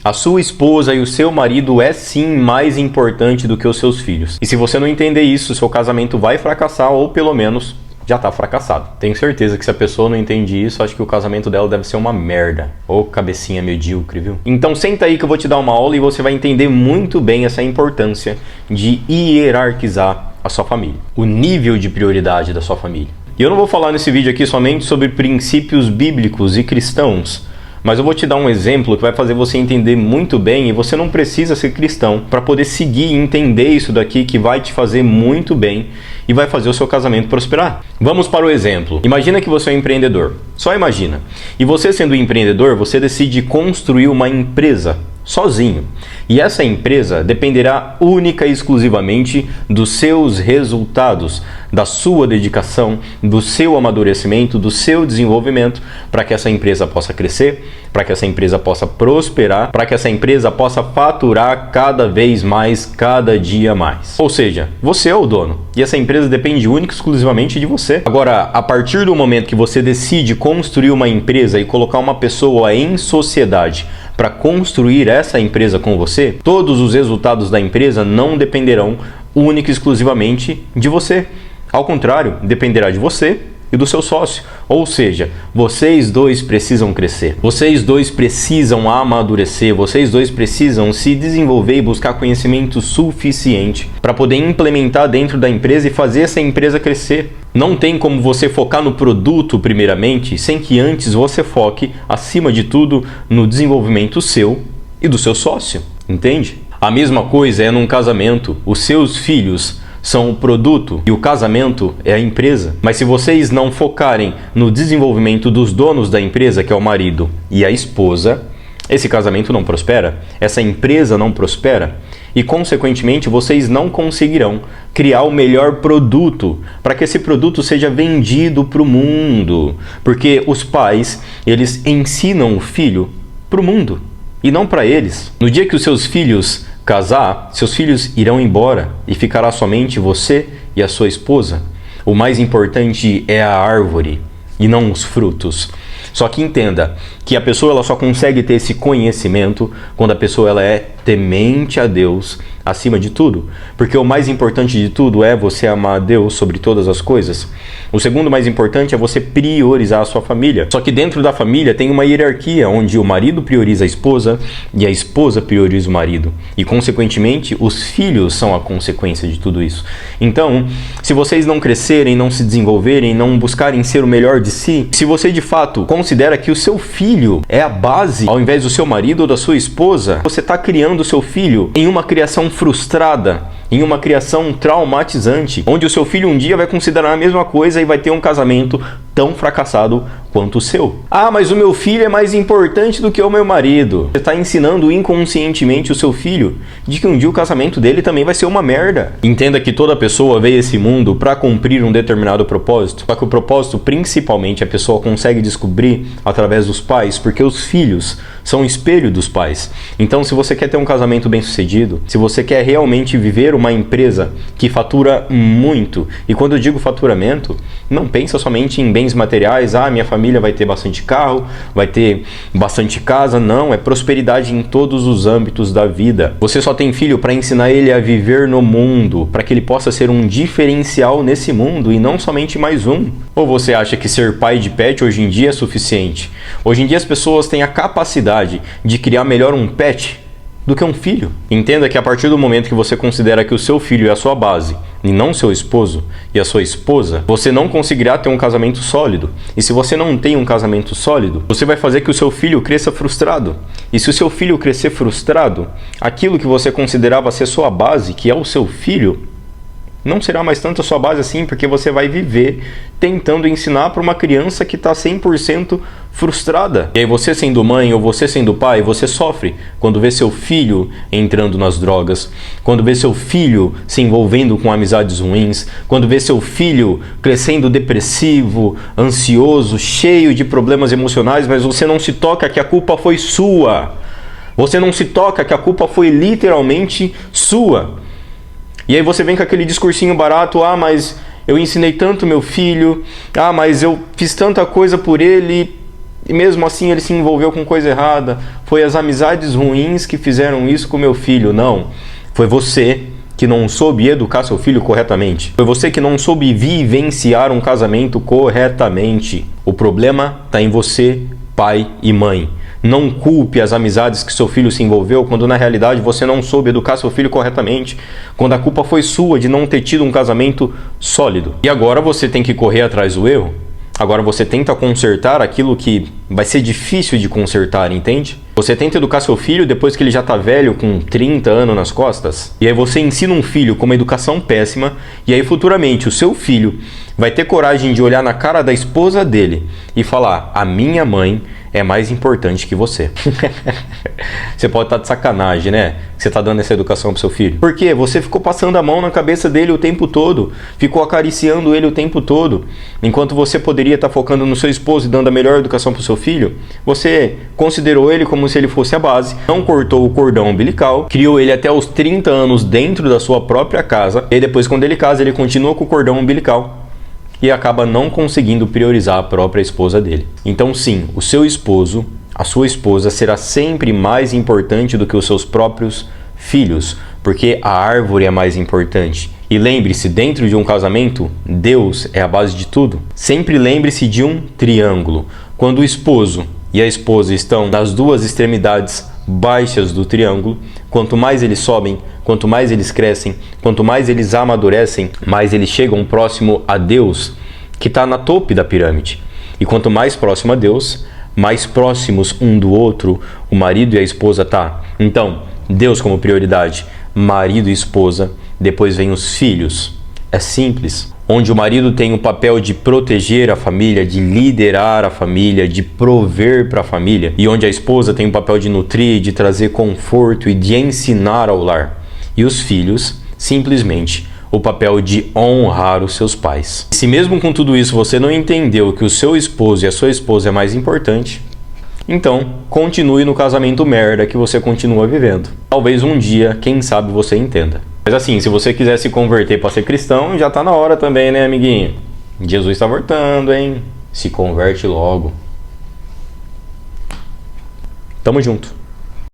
A sua esposa e o seu marido é sim mais importante do que os seus filhos. E se você não entender isso, seu casamento vai fracassar ou pelo menos já tá fracassado. Tenho certeza que se a pessoa não entende isso, acho que o casamento dela deve ser uma merda. Ô cabecinha medíocre, viu? Então senta aí que eu vou te dar uma aula e você vai entender muito bem essa importância de hierarquizar a sua família. O nível de prioridade da sua família. E eu não vou falar nesse vídeo aqui somente sobre princípios bíblicos e cristãos, mas eu vou te dar um exemplo que vai fazer você entender muito bem, e você não precisa ser cristão para poder seguir e entender isso daqui, que vai te fazer muito bem e vai fazer o seu casamento prosperar. Vamos para o exemplo. Imagina que você é um empreendedor. Só imagina. E você sendo um empreendedor, você decide construir uma empresa sozinho. E essa empresa dependerá única e exclusivamente dos seus resultados, da sua dedicação, do seu amadurecimento, do seu desenvolvimento, para que essa empresa possa crescer, para que essa empresa possa prosperar, para que essa empresa possa faturar cada vez mais, cada dia mais. Ou seja, você é o dono e essa empresa depende única e exclusivamente de você. Agora, a partir do momento que você decide construir uma empresa e colocar uma pessoa em sociedade para construir essa empresa com você, todos os resultados da empresa não dependerão única e exclusivamente de você. Ao contrário, dependerá de você e do seu sócio. Ou seja, vocês dois precisam crescer. Vocês dois precisam amadurecer. Vocês dois precisam se desenvolver e buscar conhecimento suficiente para poder implementar dentro da empresa e fazer essa empresa crescer. Não tem como você focar no produto primeiramente, sem que antes você foque, acima de tudo, no desenvolvimento seu e do seu sócio. Entende? A mesma coisa é num casamento. Os seus filhos são o produto e o casamento é a empresa. Mas se vocês não focarem no desenvolvimento dos donos da empresa, que é o marido e a esposa, esse casamento não prospera, essa empresa não prospera e, consequentemente, vocês não conseguirão criar o melhor produto para que esse produto seja vendido para o mundo. Porque os pais, eles ensinam o filho para o mundo e não para eles. No dia que os seus filhos casar, seus filhos irão embora e ficará somente você e a sua esposa. O mais importante é a árvore e não os frutos. Só que entenda que a pessoa ela só consegue ter esse conhecimento quando a pessoa ela é temente a Deus acima de tudo. Porque o mais importante de tudo é você amar a Deus sobre todas as coisas. O segundo mais importante é você priorizar a sua família. Só que dentro da família tem uma hierarquia onde o marido prioriza a esposa e a esposa prioriza o marido. E, consequentemente, os filhos são a consequência de tudo isso. Então, se vocês não crescerem, não se desenvolverem, não buscarem ser o melhor de si, se você de fato considera que o seu filho é a base ao invés do seu marido ou da sua esposa, você está criando o seu filho em uma criação frustrada, em uma criação traumatizante, onde o seu filho um dia vai considerar a mesma coisa e vai ter um casamento tão fracassado quanto o seu. Ah, mas o meu filho é mais importante do que o meu marido. Você está ensinando inconscientemente o seu filho de que um dia o casamento dele também vai ser uma merda. Entenda que toda pessoa veio a esse mundo para cumprir um determinado propósito, só que o propósito principalmente a pessoa consegue descobrir através dos pais, porque os filhos são o espelho dos pais. Então, se você quer ter um casamento bem sucedido, se você quer realmente viver uma empresa que fatura muito, e quando eu digo faturamento, não pensa somente em bens materiais, ah, minha família vai ter bastante carro, vai ter bastante casa, não, é prosperidade em todos os âmbitos da vida. Você só tem filho para ensinar ele a viver no mundo, para que ele possa ser um diferencial nesse mundo e não somente mais um. Ou você acha que ser pai de pet hoje em dia é suficiente? Hoje em dia as pessoas têm a capacidade de criar melhor um pet do que um filho. Entenda que a partir do momento que você considera que o seu filho é a sua base e não seu esposo e a sua esposa, você não conseguirá ter um casamento sólido. E se você não tem um casamento sólido, você vai fazer que o seu filho cresça frustrado. E se o seu filho crescer frustrado, aquilo que você considerava ser sua base, que é o seu filho, não será mais tanto a sua base assim, porque você vai viver tentando ensinar para uma criança que está 100% frustrada. E aí você sendo mãe ou você sendo pai, você sofre quando vê seu filho entrando nas drogas, quando vê seu filho se envolvendo com amizades ruins, quando vê seu filho crescendo depressivo, ansioso, cheio de problemas emocionais, mas você não se toca que a culpa foi sua. Você não se toca que a culpa foi literalmente sua. E aí você vem com aquele discursinho barato, ah, mas eu ensinei tanto meu filho, ah, mas eu fiz tanta coisa por ele, E mesmo assim ele se envolveu com coisa errada. Foi as amizades ruins que fizeram isso com meu filho. Não. Foi você que não soube educar seu filho corretamente. Foi você que não soube vivenciar um casamento corretamente. O problema está em você, pai e mãe. Não culpe as amizades que seu filho se envolveu quando na realidade você não soube educar seu filho corretamente, quando a culpa foi sua de não ter tido um casamento sólido. E agora você tem que correr atrás do erro? Agora você tenta consertar aquilo que vai ser difícil de consertar, entende? Você tenta educar seu filho depois que ele já tá velho, com 30 anos nas costas. E aí você ensina um filho com uma educação péssima, e aí futuramente o seu filho vai ter coragem de olhar na cara da esposa dele e falar: a minha mãe é mais importante que você. Você pode estar de sacanagem, né? Que você está dando essa educação pro seu filho. Por quê? Você ficou passando a mão na cabeça dele o tempo todo, ficou acariciando ele o tempo todo, enquanto você poderia estar focando no seu esposo e dando a melhor educação pro seu filho. Você considerou ele como se ele fosse a base, não cortou o cordão umbilical, criou ele até os 30 anos dentro da sua própria casa, e depois quando ele casa ele continua com o cordão umbilical e acaba não conseguindo priorizar a própria esposa dele. Então sim, o seu esposo, a sua esposa será sempre mais importante do que os seus próprios filhos, porque a árvore é mais importante. E lembre-se, dentro de um casamento, Deus é a base de tudo. Sempre lembre-se de um triângulo. Quando o esposo e a esposa estão nas duas extremidades baixas do triângulo, quanto mais eles sobem, quanto mais eles crescem, quanto mais eles amadurecem, mais eles chegam próximo a Deus, que está na tope da pirâmide. E quanto mais próximo a Deus, mais próximos um do outro o marido e a esposa tá. Então, Deus como prioridade, marido e esposa, depois vem os filhos. É simples. Onde o marido tem o papel de proteger a família, de liderar a família, de prover para a família, e onde a esposa tem o papel de nutrir, de trazer conforto e de ensinar ao lar. E os filhos, simplesmente, o papel de honrar os seus pais. Se mesmo com tudo isso você não entendeu que o seu esposo e a sua esposa é mais importante, então continue no casamento merda que você continua vivendo. Talvez um dia, quem sabe, você entenda. Mas assim, se você quiser se converter para ser cristão, já tá na hora também, né, amiguinho? Jesus está voltando, hein? Se converte logo. Tamo junto.